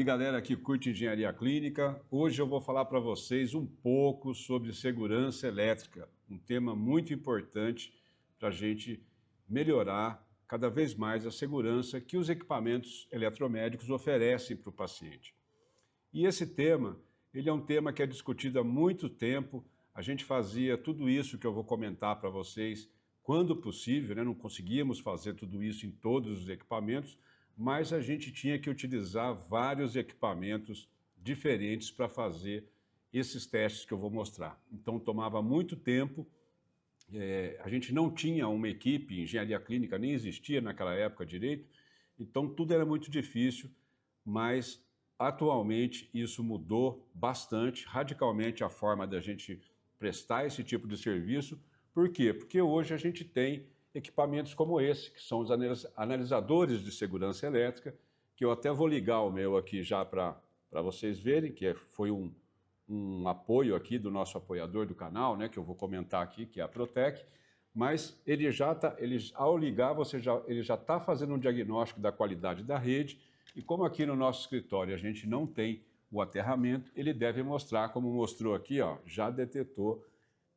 Aí galera que curte engenharia clínica, hoje eu vou falar para vocês um pouco sobre segurança elétrica, um tema muito importante para a gente melhorar cada vez mais a segurança que os equipamentos eletromédicos oferecem para o paciente. E esse tema, ele é um tema que é discutido há muito tempo, a gente fazia tudo isso que eu vou comentar para vocês quando possível, né? Não conseguíamos fazer tudo isso em todos os equipamentos, mas a gente tinha que utilizar vários equipamentos diferentes para fazer esses testes que eu vou mostrar. Então tomava muito tempo, a gente não tinha uma equipe, engenharia clínica nem existia naquela época direito, então tudo era muito difícil, mas atualmente isso mudou bastante, radicalmente a forma da gente prestar esse tipo de serviço. Por quê? Porque hoje a gente tem equipamentos como esse, que são os analisadores de segurança elétrica, que eu até vou ligar o meu aqui já para vocês verem, que foi um apoio aqui do nosso apoiador do canal, né, que eu vou comentar aqui, que é a Protec, mas ao ligar, ele já está fazendo um diagnóstico da qualidade da rede, e como aqui no nosso escritório a gente não tem o aterramento, ele deve mostrar, como mostrou aqui, ó, já detectou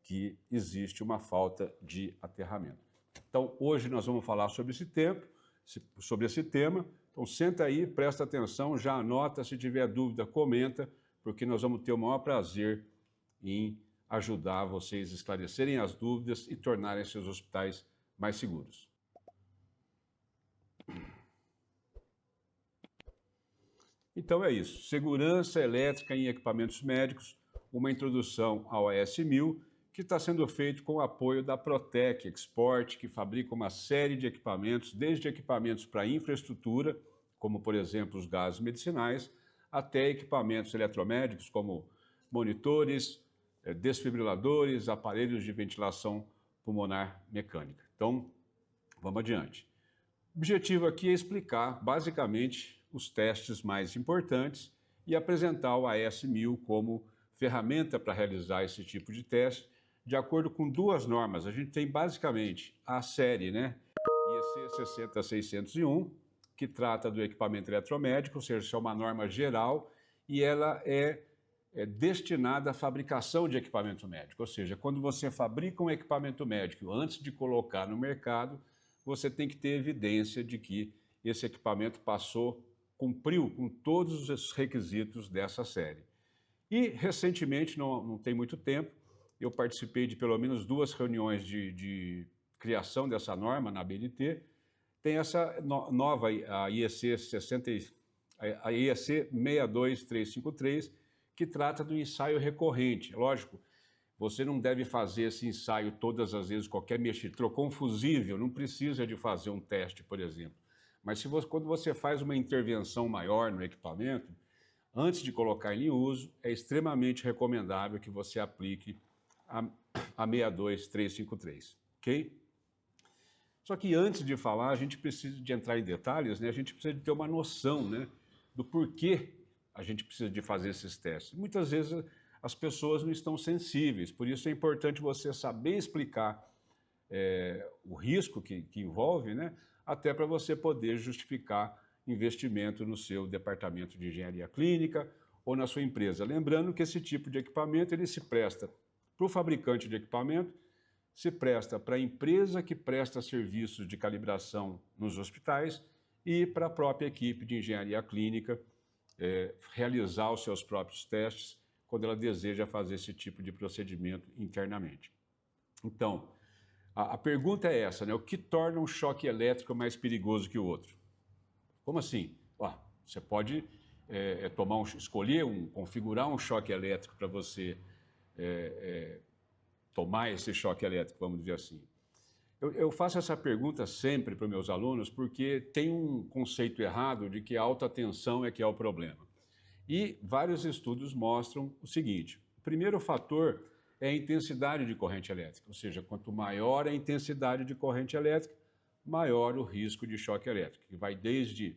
que existe uma falta de aterramento. Então, hoje nós vamos falar sobre esse tema. Então, senta aí, presta atenção, já anota, se tiver dúvida, comenta, porque nós vamos ter o maior prazer em ajudar vocês a esclarecerem as dúvidas e tornarem seus hospitais mais seguros. Então é isso, segurança elétrica em equipamentos médicos, uma introdução ao AS1000, que está sendo feito com o apoio da Protec Export, que fabrica uma série de equipamentos, desde equipamentos para infraestrutura, como por exemplo os gases medicinais, até equipamentos eletromédicos como monitores, desfibriladores, aparelhos de ventilação pulmonar mecânica. Então, vamos adiante. O objetivo aqui é explicar basicamente os testes mais importantes e apresentar o AS1000 como ferramenta para realizar esse tipo de teste, de acordo com duas normas. A gente tem basicamente a série, né, IEC 60601, que trata do equipamento eletromédico, ou seja, isso é uma norma geral e ela é destinada à fabricação de equipamento médico. Ou seja, quando você fabrica um equipamento médico, antes de colocar no mercado, você tem que ter evidência de que esse equipamento cumpriu com todos os requisitos dessa série. E recentemente, não tem muito tempo, eu participei de pelo menos 2 reuniões de criação dessa norma na ABNT. Tem essa nova, a IEC 62353, que trata do ensaio recorrente. Lógico, você não deve fazer esse ensaio todas as vezes, qualquer mexida. Trocou um fusível, não precisa de fazer um teste, por exemplo. Mas quando você faz uma intervenção maior no equipamento, antes de colocar ele em uso, é extremamente recomendável que você aplique a 62353, ok? Só que antes de falar, a gente precisa de entrar em detalhes, né? A gente precisa de ter uma noção, né, do porquê a gente precisa de fazer esses testes. Muitas vezes as pessoas não estão sensíveis, por isso é importante você saber explicar o risco que envolve, né, até para você poder justificar investimento no seu departamento de engenharia clínica ou na sua empresa. Lembrando que esse tipo de equipamento ele se presta para o fabricante de equipamento, se presta para a empresa que presta serviços de calibração nos hospitais e para a própria equipe de engenharia clínica realizar os seus próprios testes quando ela deseja fazer esse tipo de procedimento internamente. Então, a pergunta é essa, né? O que torna um choque elétrico mais perigoso que o outro? Como assim? Você pode configurar um choque elétrico para você tomar esse choque elétrico, vamos dizer assim. Eu faço essa pergunta sempre para os meus alunos porque tem um conceito errado de que a alta tensão é que é o problema. E vários estudos mostram o seguinte: o primeiro fator é a intensidade de corrente elétrica, ou seja, quanto maior a intensidade de corrente elétrica, maior o risco de choque elétrico, que vai desde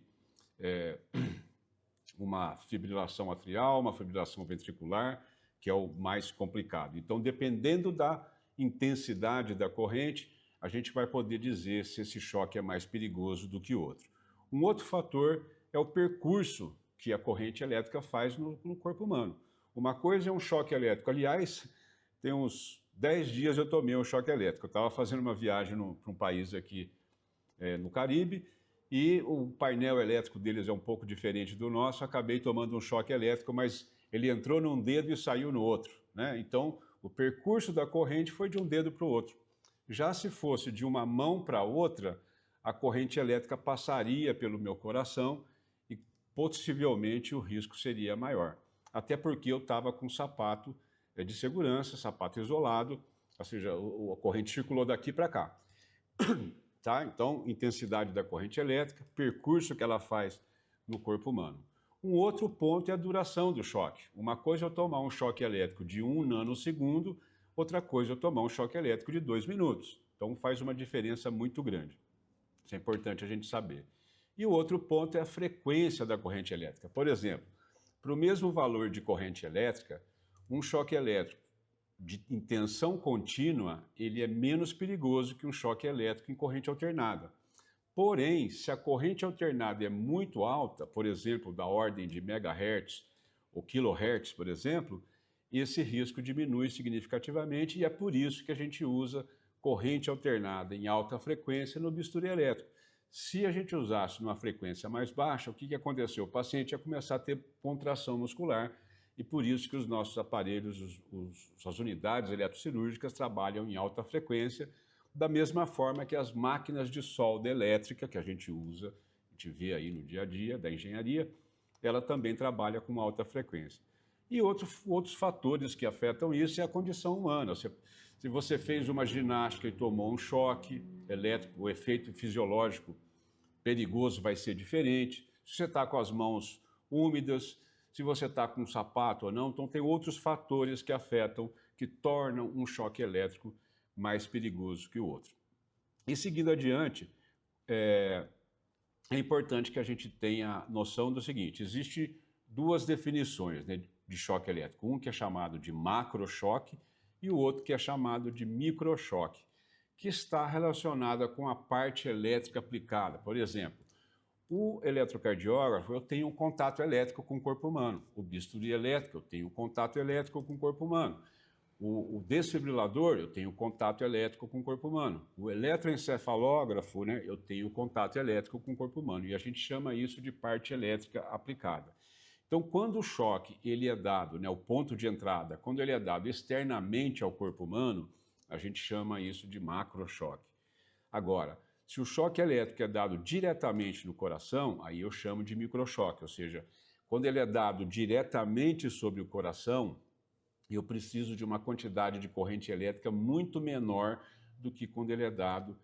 uma fibrilação atrial, uma fibrilação ventricular, que é o mais complicado. Então, dependendo da intensidade da corrente, a gente vai poder dizer se esse choque é mais perigoso do que outro. Um outro fator é o percurso que a corrente elétrica faz no corpo humano. Uma coisa é um choque elétrico. Aliás, tem uns 10 dias eu tomei um choque elétrico. Eu estava fazendo uma viagem para um país aqui no Caribe, e o painel elétrico deles é um pouco diferente do nosso. Acabei tomando um choque elétrico, mas ele entrou num dedo e saiu no outro, né? Então, o percurso da corrente foi de um dedo para o outro. Já se fosse de uma mão para outra, a corrente elétrica passaria pelo meu coração e possivelmente o risco seria maior. Até porque eu estava com sapato de segurança, sapato isolado, ou seja, a corrente circulou daqui para cá. Tá? Então, intensidade da corrente elétrica, percurso que ela faz no corpo humano. Um outro ponto é a duração do choque. Uma coisa é eu tomar um choque elétrico de 1 nanosegundo, outra coisa é eu tomar um choque elétrico de 2 minutos. Então, faz uma diferença muito grande. Isso é importante a gente saber. E o outro ponto é a frequência da corrente elétrica. Por exemplo, para o mesmo valor de corrente elétrica, um choque elétrico em tensão contínua, ele é menos perigoso que um choque elétrico em corrente alternada. Porém, se a corrente alternada é muito alta, por exemplo, da ordem de megahertz ou kilohertz, por exemplo, esse risco diminui significativamente, e é por isso que a gente usa corrente alternada em alta frequência no bisturi elétrico. Se a gente usasse numa frequência mais baixa, o que aconteceu? O paciente ia começar a ter contração muscular, e por isso que os nossos aparelhos, as unidades eletrocirúrgicas trabalham em alta frequência, da mesma forma que as máquinas de solda elétrica que a gente usa, a gente vê aí no dia a dia da engenharia, ela também trabalha com alta frequência. E outros fatores que afetam isso é a condição humana. Se você fez uma ginástica e tomou um choque elétrico, o efeito fisiológico perigoso vai ser diferente. Se você está com as mãos úmidas, se você está com um sapato ou não. Então, tem outros fatores que afetam, que tornam um choque elétrico mais perigoso que o outro. E seguindo adiante, é importante que a gente tenha noção do seguinte: existe duas definições, né, de choque elétrico. Um que é chamado de macrochoque e o outro que é chamado de microchoque, que está relacionada com a parte elétrica aplicada. Por exemplo, o eletrocardiógrafo, eu tenho um contato elétrico com o corpo humano. O bisturi elétrico, eu tenho um contato elétrico com o corpo humano. O desfibrilador, eu tenho contato elétrico com o corpo humano. O eletroencefalógrafo, né, eu tenho contato elétrico com o corpo humano. E a gente chama isso de parte elétrica aplicada. Então, quando o choque ele é dado, né, o ponto de entrada, quando ele é dado externamente ao corpo humano, a gente chama isso de macrochoque. Agora, se o choque elétrico é dado diretamente no coração, aí eu chamo de microchoque, ou seja, quando ele é dado diretamente sobre o coração, eu preciso de uma quantidade de corrente elétrica muito menor do que quando ele é dado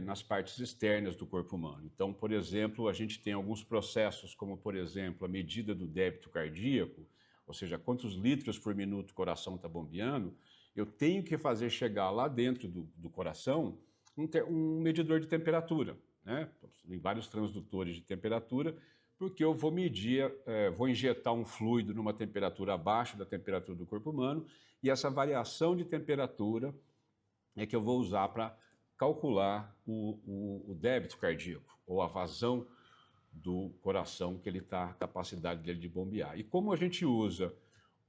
nas partes externas do corpo humano. Então, por exemplo, a gente tem alguns processos, como, por exemplo, a medida do débito cardíaco, ou seja, quantos litros por minuto o coração está bombeando, eu tenho que fazer chegar lá dentro do coração um medidor de temperatura, né? Em vários transdutores de temperatura, porque eu vou medir, vou injetar um fluido numa temperatura abaixo da temperatura do corpo humano, e essa variação de temperatura é que eu vou usar para calcular o débito cardíaco, ou a vazão do coração, que ele está, a capacidade dele de bombear. E como a gente usa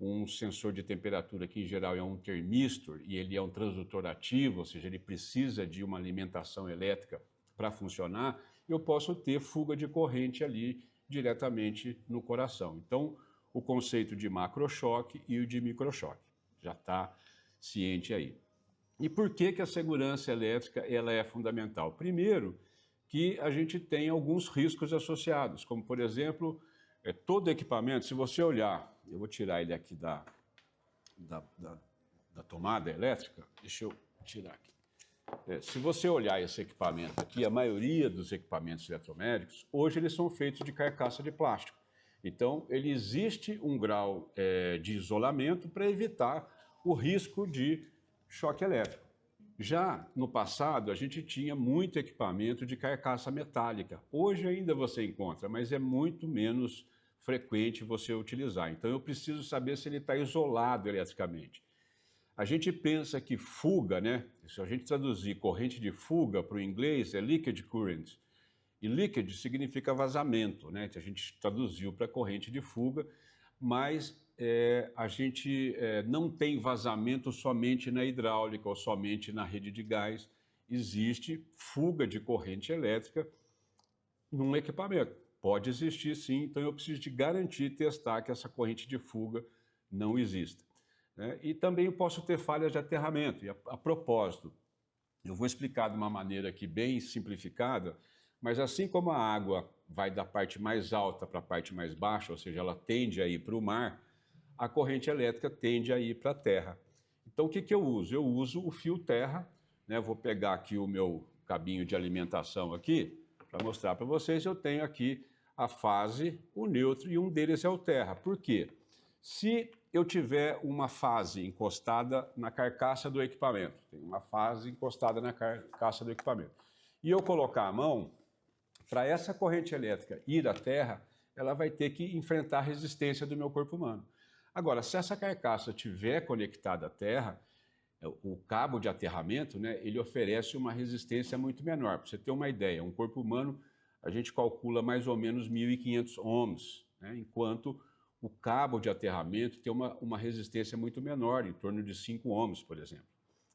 um sensor de temperatura que, em geral, é um termistor, e ele é um transdutor ativo, ou seja, ele precisa de uma alimentação elétrica para funcionar, eu posso ter fuga de corrente ali diretamente no coração. Então, o conceito de macrochoque e o de microchoque. Já está ciente aí. E por que a segurança elétrica ela é fundamental? Primeiro, que a gente tem alguns riscos associados, como, por exemplo, todo equipamento, se você olhar, eu vou tirar ele aqui da tomada elétrica, deixa eu tirar aqui. Se você olhar esse equipamento aqui, a maioria dos equipamentos eletromédicos, hoje eles são feitos de carcaça de plástico. Então, ele existe um grau de isolamento para evitar o risco de choque elétrico. Já no passado, a gente tinha muito equipamento de carcaça metálica. Hoje ainda você encontra, mas é muito menos frequente você utilizar. Então, eu preciso saber se ele está isolado eletricamente. A gente pensa que fuga, né? Se a gente traduzir corrente de fuga para o inglês, é leakage current. E leakage significa vazamento, né? Que a gente traduziu para corrente de fuga, mas a gente não tem vazamento somente na hidráulica ou somente na rede de gás. Existe fuga de corrente elétrica num equipamento. Pode existir sim, então eu preciso de garantir, testar que essa corrente de fuga não exista, né? E também eu posso ter falhas de aterramento. E a propósito, eu vou explicar de uma maneira aqui bem simplificada, mas assim como a água vai da parte mais alta para a parte mais baixa, ou seja, ela tende a ir para o mar, a corrente elétrica tende a ir para a terra. Então o que eu uso? Eu uso o fio terra, né? Vou pegar aqui o meu cabinho de alimentação aqui, para mostrar para vocês. Eu tenho aqui a fase, o neutro, e um deles é o terra. Por quê? Se eu tiver uma fase encostada na carcaça do equipamento, tem uma fase encostada na carcaça do equipamento, e eu colocar a mão, para essa corrente elétrica ir à terra, ela vai ter que enfrentar a resistência do meu corpo humano. Agora, se essa carcaça estiver conectada à terra, o cabo de aterramento, né, ele oferece uma resistência muito menor. Para você ter uma ideia, um corpo humano, a gente calcula mais ou menos 1.500 ohms, né, enquanto o cabo de aterramento tem uma resistência muito menor, em torno de 5 ohms, por exemplo.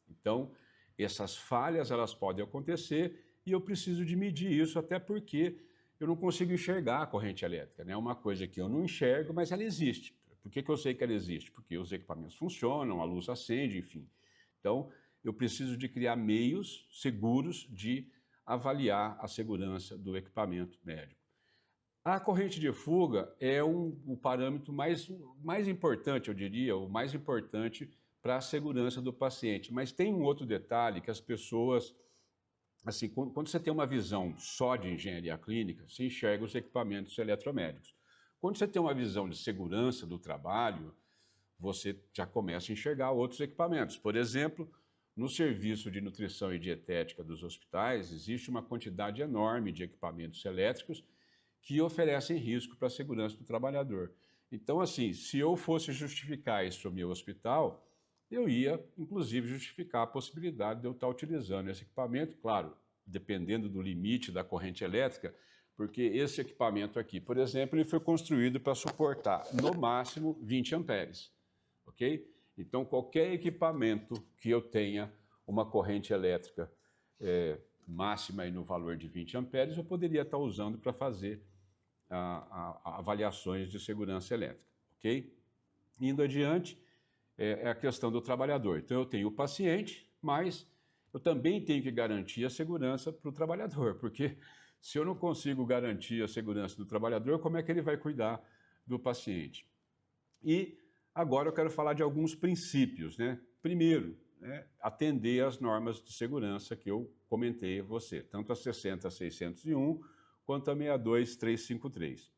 Então, essas falhas elas podem acontecer e eu preciso de medir isso, até porque eu não consigo enxergar a corrente elétrica, né? É uma coisa que eu não enxergo, mas ela existe. Por que eu sei que ela existe? Porque os equipamentos funcionam, a luz acende, enfim. Então, eu preciso de criar meios seguros de avaliar a segurança do equipamento médico. A corrente de fuga é o parâmetro mais importante, eu diria, o mais importante para a segurança do paciente. Mas tem um outro detalhe que as pessoas, assim, quando você tem uma visão só de engenharia clínica, você enxerga os equipamentos eletromédicos. Quando você tem uma visão de segurança do trabalho, você já começa a enxergar outros equipamentos. Por exemplo, no serviço de nutrição e dietética dos hospitais, existe uma quantidade enorme de equipamentos elétricos que oferecem risco para a segurança do trabalhador. Então, assim, se eu fosse justificar isso no meu hospital, eu ia, inclusive, justificar a possibilidade de eu estar utilizando esse equipamento, claro, dependendo do limite da corrente elétrica, porque esse equipamento aqui, por exemplo, ele foi construído para suportar, no máximo, 20 amperes, ok? Então, qualquer equipamento que eu tenha uma corrente elétrica máxima aí no valor de 20 amperes, eu poderia estar usando para fazer avaliações de segurança elétrica, ok? Indo adiante, é a questão do trabalhador. Então, eu tenho o paciente, mas eu também tenho que garantir a segurança para o trabalhador, porque se eu não consigo garantir a segurança do trabalhador, como é que ele vai cuidar do paciente? E agora eu quero falar de alguns princípios, né? Primeiro, atender às normas de segurança que eu comentei a você, tanto a 60601 quanto a 62353.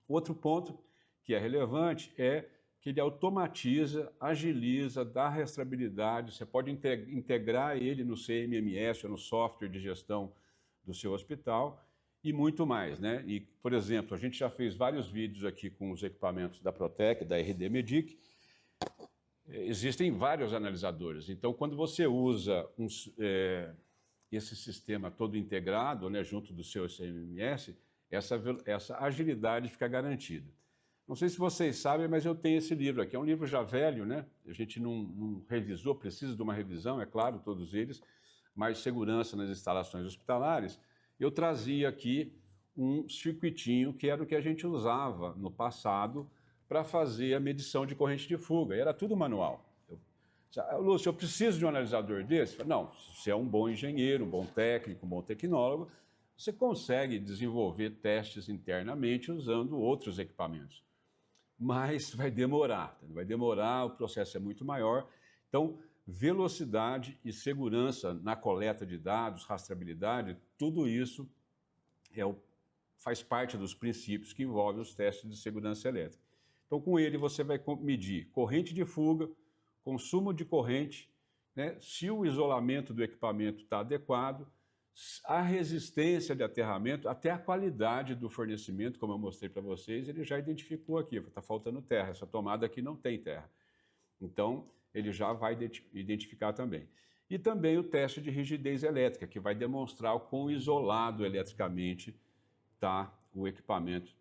Outro ponto que é relevante é que ele automatiza, agiliza, dá rastreabilidade, você pode integrar ele no CMMS ou no software de gestão do seu hospital e muito mais, né? E, por exemplo, a gente já fez vários vídeos aqui com os equipamentos da Protec, da RD Medic. Existem vários analisadores, então quando você usa esse sistema todo integrado, né, junto do seu CMMS, essa agilidade fica garantida. Não sei se vocês sabem, mas eu tenho esse livro aqui. É um livro já velho, né? A gente não revisou, precisa de uma revisão, é claro, todos eles, mas segurança nas instalações hospitalares. Eu trazia aqui um circuitinho que era o que a gente usava no passado para fazer a medição de corrente de fuga. E era tudo manual. Lúcio, eu preciso de um analisador desse? Não, você é um bom engenheiro, um bom técnico, um bom tecnólogo, você consegue desenvolver testes internamente usando outros equipamentos. Mas vai demorar, o processo é muito maior. Então, velocidade e segurança na coleta de dados, rastreabilidade, tudo isso faz parte dos princípios que envolvem os testes de segurança elétrica. Então, com ele, você vai medir corrente de fuga, consumo de corrente, né, se o isolamento do equipamento está adequado, a resistência de aterramento, até a qualidade do fornecimento, como eu mostrei para vocês, ele já identificou aqui, está faltando terra, essa tomada aqui não tem terra. Então, ele já vai identificar também. E também o teste de rigidez elétrica, que vai demonstrar o quão isolado eletricamente está o equipamento,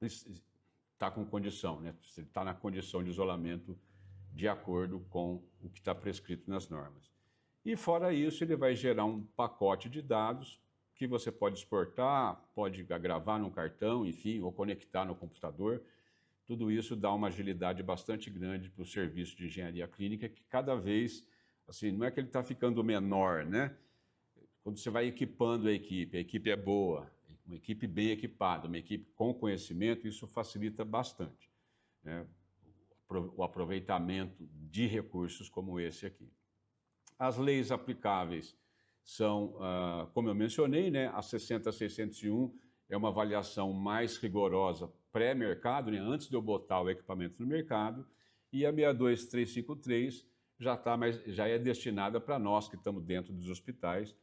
está com condição, né? Se ele está na condição de isolamento de acordo com o que está prescrito nas normas. E fora isso, ele vai gerar um pacote de dados que você pode exportar, pode gravar num cartão, enfim, ou conectar no computador. Tudo isso dá uma agilidade bastante grande para o serviço de engenharia clínica, que cada vez, assim, não é que ele está ficando menor, né? Quando você vai equipando a equipe é boa, uma equipe bem equipada, uma equipe com conhecimento, isso facilita bastante, né? O aproveitamento de recursos como esse aqui. As leis aplicáveis são, como eu mencionei, né, a 60601 é uma avaliação mais rigorosa pré-mercado, né, antes de eu botar o equipamento no mercado, e a 62353 já é destinada para nós que estamos dentro dos hospitais.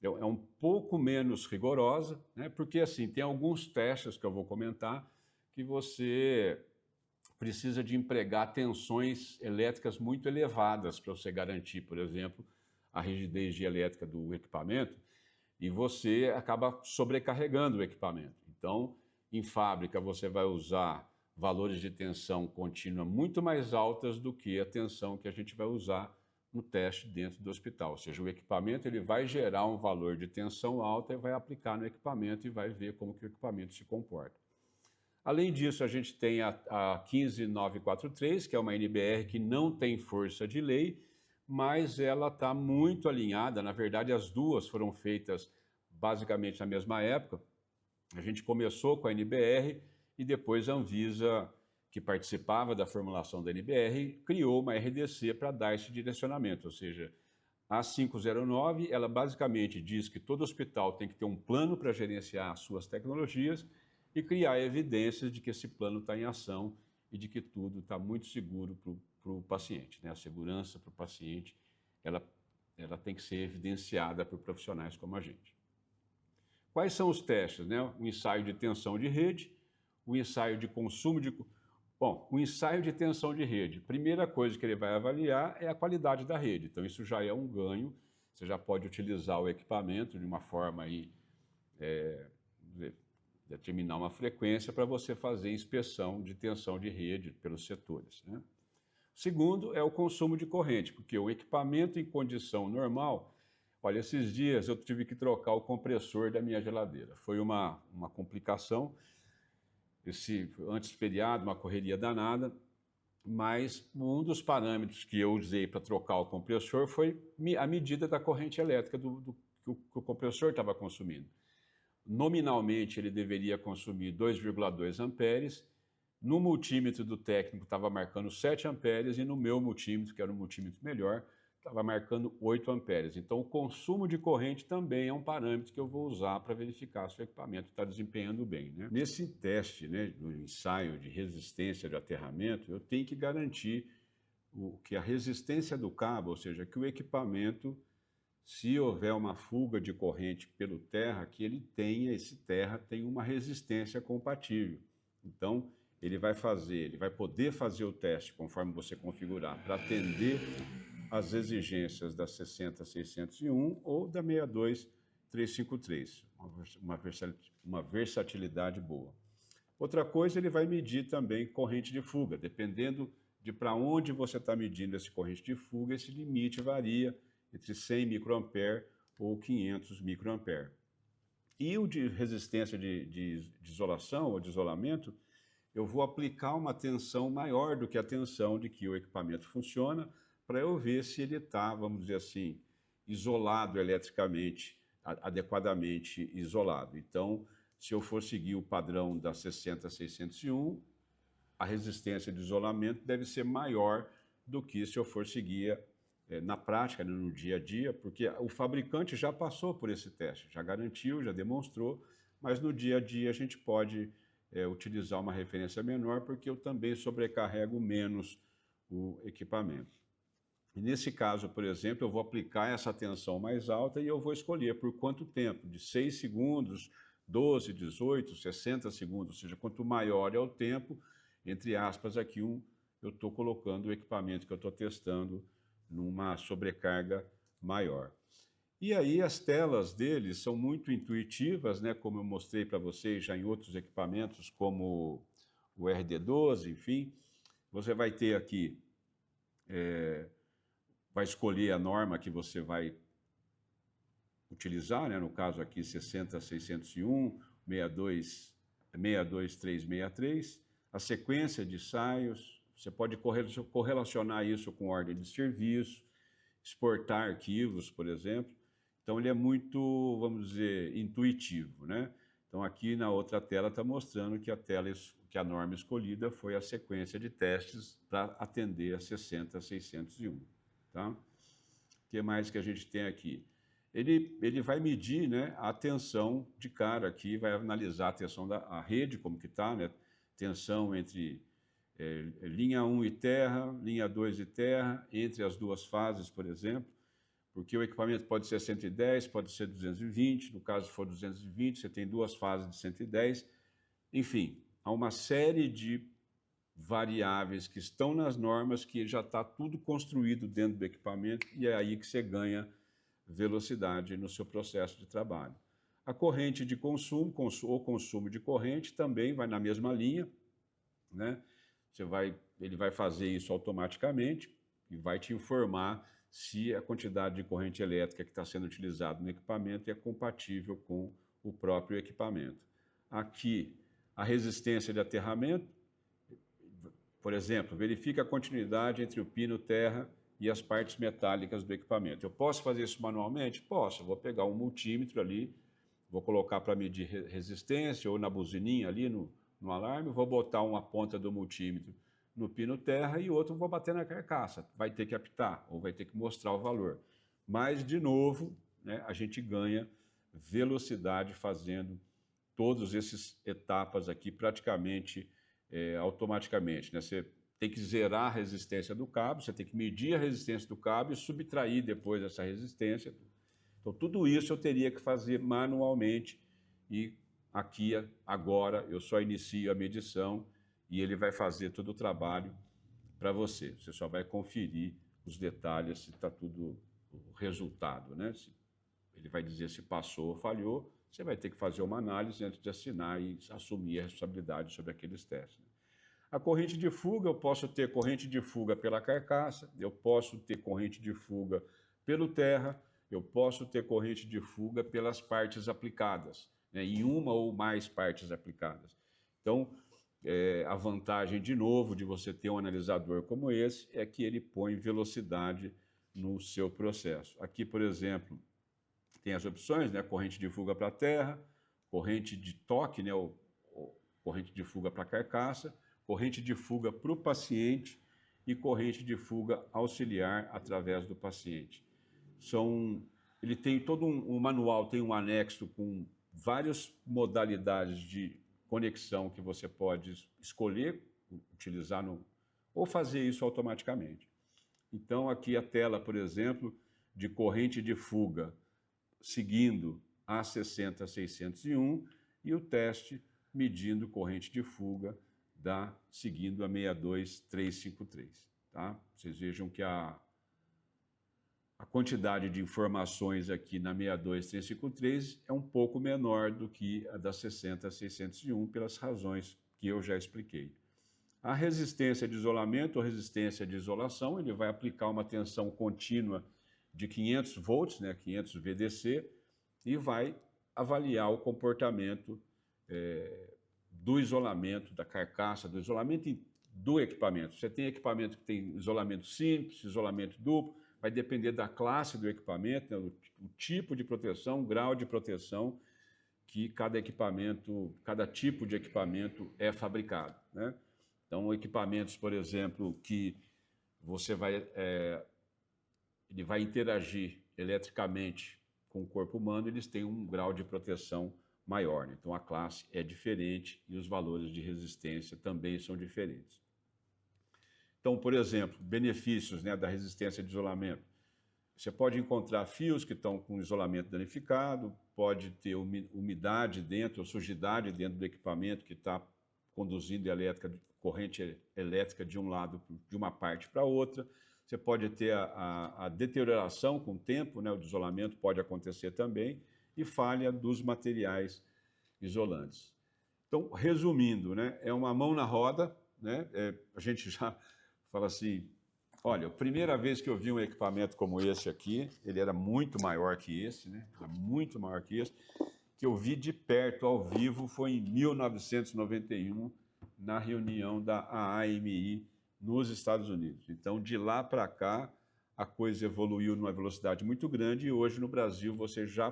É um pouco menos rigorosa, né, porque assim, tem alguns testes que eu vou comentar que você precisa de empregar tensões elétricas muito elevadas para você garantir, por exemplo, a rigidez elétrica do equipamento, e você acaba sobrecarregando o equipamento. Então, em fábrica, você vai usar valores de tensão contínua muito mais altas do que a tensão que a gente vai usar no teste dentro do hospital. Ou seja, o equipamento ele vai gerar um valor de tensão alta e vai aplicar no equipamento e vai ver como que o equipamento se comporta. Além disso, a gente tem a 15943, que é uma NBR que não tem força de lei, mas ela está muito alinhada. Na verdade, as duas foram feitas basicamente na mesma época. A gente começou com a NBR e depois a Anvisa, que participava da formulação da NBR, criou uma RDC para dar esse direcionamento. Ou seja, a 509, ela basicamente diz que todo hospital tem que ter um plano para gerenciar as suas tecnologias e criar evidências de que esse plano está em ação e de que tudo está muito seguro para o paciente, né? A segurança para o paciente, ela tem que ser evidenciada por profissionais como a gente. Quais são os testes, né? O ensaio de tensão de rede, o ensaio de consumo de... Bom, o ensaio de tensão de rede, primeira coisa que ele vai avaliar é a qualidade da rede. Então, isso já é um ganho. Você já pode utilizar o equipamento de uma forma aí, determinar uma frequência para você fazer inspeção de tensão de rede pelos setores, né? Segundo é o consumo de corrente, porque o equipamento em condição normal, olha, esses dias eu tive que trocar o compressor da minha geladeira. Foi uma complicação, antes feriado, uma correria danada, mas um dos parâmetros que eu usei para trocar o compressor foi a medida da corrente elétrica que o compressor estava consumindo. Nominalmente, ele deveria consumir 2,2 amperes. No multímetro do técnico estava marcando 7 amperes e no meu multímetro, que era um multímetro melhor, estava marcando 8 amperes. Então, o consumo de corrente também é um parâmetro que eu vou usar para verificar se o equipamento está desempenhando bem, né? Nesse teste, né, no ensaio de resistência de aterramento, eu tenho que garantir que a resistência do cabo, ou seja, que o equipamento, se houver uma fuga de corrente pelo terra, que esse terra tem uma resistência compatível. Então, ele vai poder fazer o teste conforme você configurar para atender às exigências da 60601 ou da 62353, uma versatilidade boa. Outra coisa, ele vai medir também corrente de fuga, dependendo de para onde você está medindo essa corrente de fuga, esse limite varia entre 100 microampere ou 500 microampere. E o de resistência de isolação ou de isolamento, eu vou aplicar uma tensão maior do que a tensão de que o equipamento funciona, para eu ver se ele está, vamos dizer assim, isolado eletricamente, adequadamente isolado. Então, se eu for seguir o padrão da 60601, a resistência de isolamento deve ser maior do que se eu for seguir na prática, no dia a dia, porque o fabricante já passou por esse teste, já garantiu, já demonstrou, mas no dia a dia a gente pode utilizar uma referência menor, porque eu também sobrecarrego menos o equipamento. E nesse caso, por exemplo, eu vou aplicar essa tensão mais alta e eu vou escolher por quanto tempo, de 6 segundos, 12, 18, 60 segundos, ou seja, quanto maior é o tempo, entre aspas, aqui eu estou colocando o equipamento que eu estou testando numa sobrecarga maior. E aí as telas deles são muito intuitivas, né? Como eu mostrei para vocês já em outros equipamentos, como o RD12, enfim. Você vai ter aqui, vai escolher a norma que você vai utilizar, né? No caso aqui 60601, 62363, a sequência de ensaios, você pode correlacionar isso com ordem de serviço, exportar arquivos, por exemplo. Então ele é muito, vamos dizer, intuitivo, né? Então aqui na outra tela está mostrando que a norma escolhida foi a sequência de testes para atender a 60601, tá? O que mais que a gente tem aqui? Ele vai medir, né, a tensão de cara aqui, vai analisar a tensão da rede, como que está, né? Tensão entre linha 1 e terra, linha 2 e terra, entre as duas fases, por exemplo, porque o equipamento pode ser 110, pode ser 220, no caso for 220, você tem duas fases de 110, enfim, há uma série de variáveis que estão nas normas que já está tudo construído dentro do equipamento e é aí que você ganha velocidade no seu processo de trabalho. A corrente de consumo, ou consumo de corrente, também vai na mesma linha, né? Ele vai fazer isso automaticamente e vai te informar se a quantidade de corrente elétrica que está sendo utilizada no equipamento é compatível com o próprio equipamento. Aqui, a resistência de aterramento, por exemplo, verifica a continuidade entre o pino terra e as partes metálicas do equipamento. Eu posso fazer isso manualmente? Posso. Eu vou pegar um multímetro ali, vou colocar para medir resistência ou na buzininha ali no alarme, vou botar uma ponta do multímetro no pino terra e outro vou bater na carcaça. Vai ter que apitar ou vai ter que mostrar o valor. Mas, de novo, né, a gente ganha velocidade fazendo todas essas etapas aqui praticamente automaticamente, né? Você tem que zerar a resistência do cabo, você tem que medir a resistência do cabo e subtrair depois essa resistência. Então, tudo isso eu teria que fazer manualmente e aqui, agora, eu só inicio a medição e ele vai fazer todo o trabalho para você. Você só vai conferir os detalhes, se está tudo o resultado, né? Ele vai dizer se passou ou falhou, você vai ter que fazer uma análise antes de assinar e assumir a responsabilidade sobre aqueles testes. A corrente de fuga, eu posso ter corrente de fuga pela carcaça, eu posso ter corrente de fuga pelo terra, eu posso ter corrente de fuga pelas partes aplicadas, né, em uma ou mais partes aplicadas. Então, a vantagem, de novo, de você ter um analisador como esse é que ele põe velocidade no seu processo. Aqui, por exemplo, tem as opções, né, corrente de fuga para a terra, corrente de toque, né, corrente de fuga para a carcaça, corrente de fuga para o paciente e corrente de fuga auxiliar através do paciente. Ele tem todo um manual, tem um anexo com várias modalidades de conexão que você pode escolher, utilizar ou fazer isso automaticamente. Então, aqui a tela, por exemplo, de corrente de fuga, seguindo a 60601 e o teste medindo corrente de fuga seguindo a 62353. Tá? Vocês vejam que a quantidade de informações aqui na 62353 é um pouco menor do que a da 60601 pelas razões que eu já expliquei. A resistência de isolamento ou resistência de isolação, ele vai aplicar uma tensão contínua de 500 volts, né, 500 VDC, e vai avaliar o comportamento do isolamento da carcaça, do isolamento do equipamento. Você tem equipamento que tem isolamento simples, isolamento duplo, vai depender da classe do equipamento, né, o tipo de proteção, o grau de proteção que cada tipo de equipamento é fabricado, né? Então, equipamentos, por exemplo, que ele vai interagir eletricamente com o corpo humano, eles têm um grau de proteção maior, né? Então, a classe é diferente e os valores de resistência também são diferentes. Então, por exemplo, benefícios, né, da resistência de isolamento. Você pode encontrar fios que estão com isolamento danificado, pode ter umidade dentro, ou sujidade dentro do equipamento que está conduzindo corrente elétrica de um lado, de uma parte para outra. você pode ter a deterioração com o tempo, né? O desolamento pode acontecer também, e falha dos materiais isolantes. Então, resumindo, né? É uma mão na roda, né? A gente já fala assim, olha, a primeira vez que eu vi um equipamento como esse aqui, ele era muito maior que esse, né? Era muito maior que esse, que eu vi de perto, ao vivo, foi em 1991, na reunião da AAMI nos Estados Unidos. Então, de lá para cá, a coisa evoluiu numa velocidade muito grande e hoje no Brasil você já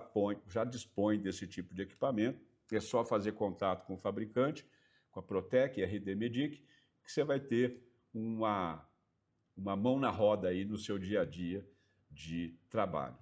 dispõe desse tipo de equipamento. É só fazer contato com o fabricante, com a Protec e a RD Medic, que você vai ter uma mão na roda aí no seu dia a dia de trabalho.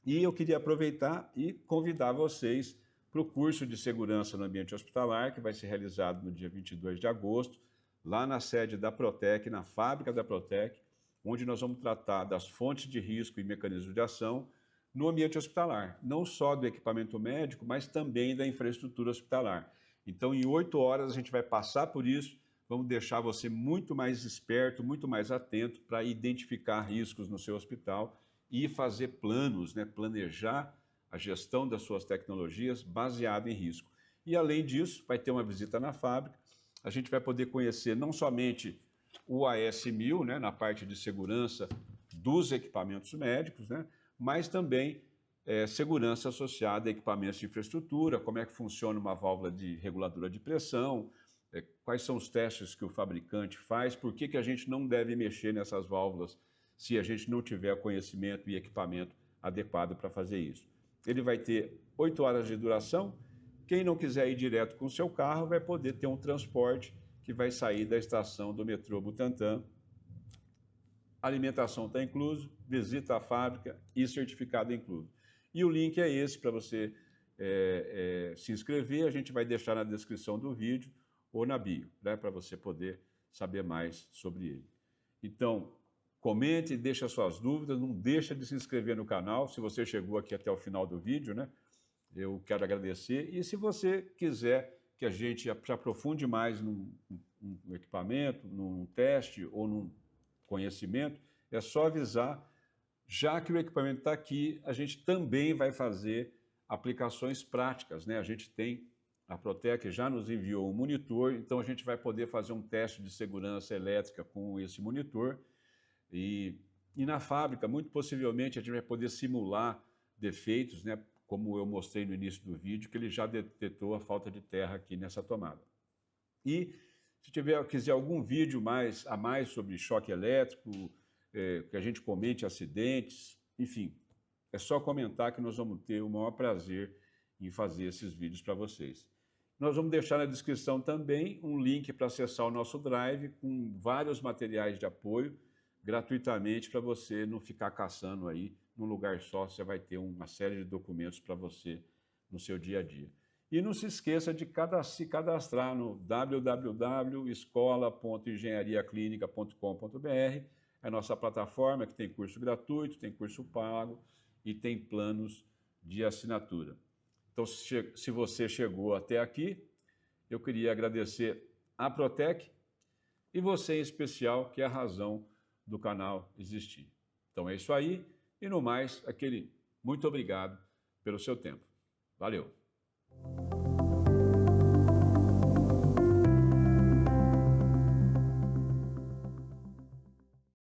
E eu queria aproveitar e convidar vocês para o curso de segurança no ambiente hospitalar, que vai ser realizado no dia 22 de agosto, lá na sede da Protec, na fábrica da Protec, onde nós vamos tratar das fontes de risco e mecanismos de ação no ambiente hospitalar, não só do equipamento médico, mas também da infraestrutura hospitalar. Então, em 8 horas, a gente vai passar por isso, vamos deixar você muito mais esperto, muito mais atento para identificar riscos no seu hospital e fazer planos, né? Planejar a gestão das suas tecnologias baseado em risco. E, além disso, vai ter uma visita na fábrica, a gente vai poder conhecer não somente o AS1000, né, na parte de segurança dos equipamentos médicos, né, mas também segurança associada a equipamentos de infraestrutura, como é que funciona uma válvula de reguladora de pressão, quais são os testes que o fabricante faz, por que a gente não deve mexer nessas válvulas se a gente não tiver conhecimento e equipamento adequado para fazer isso. Ele vai ter 8 horas de duração. Quem não quiser ir direto com o seu carro vai poder ter um transporte que vai sair da estação do metrô Butantã. Alimentação está incluso, visita à fábrica e certificado incluso. E o link é esse para você se inscrever, a gente vai deixar na descrição do vídeo ou na bio, né, para você poder saber mais sobre ele. Então, comente, deixa suas dúvidas, não deixa de se inscrever no canal, se você chegou aqui até o final do vídeo, né? Eu quero agradecer. E se você quiser que a gente se aprofunde mais num equipamento, num teste ou num conhecimento, é só avisar. Já que o equipamento está aqui, a gente também vai fazer aplicações práticas, né? A Protec já nos enviou um monitor, então a gente vai poder fazer um teste de segurança elétrica com esse monitor. E na fábrica, muito possivelmente, a gente vai poder simular defeitos, né? Como eu mostrei no início do vídeo, que ele já detectou a falta de terra aqui nessa tomada. E se quiser algum vídeo a mais sobre choque elétrico, que a gente comente acidentes, enfim, é só comentar que nós vamos ter o maior prazer em fazer esses vídeos para vocês. Nós vamos deixar na descrição também um link para acessar o nosso Drive com vários materiais de apoio gratuitamente para você não ficar caçando aí num lugar só, você vai ter uma série de documentos para você no seu dia a dia. E não se esqueça de se cadastrar no www.escola.engenhariaclinica.com.br, é a nossa plataforma que tem curso gratuito, tem curso pago e tem planos de assinatura. Então, se você chegou até aqui, eu queria agradecer a Protec e você em especial, que é a razão do canal existir. Então é isso aí, e no mais, muito obrigado pelo seu tempo. Valeu!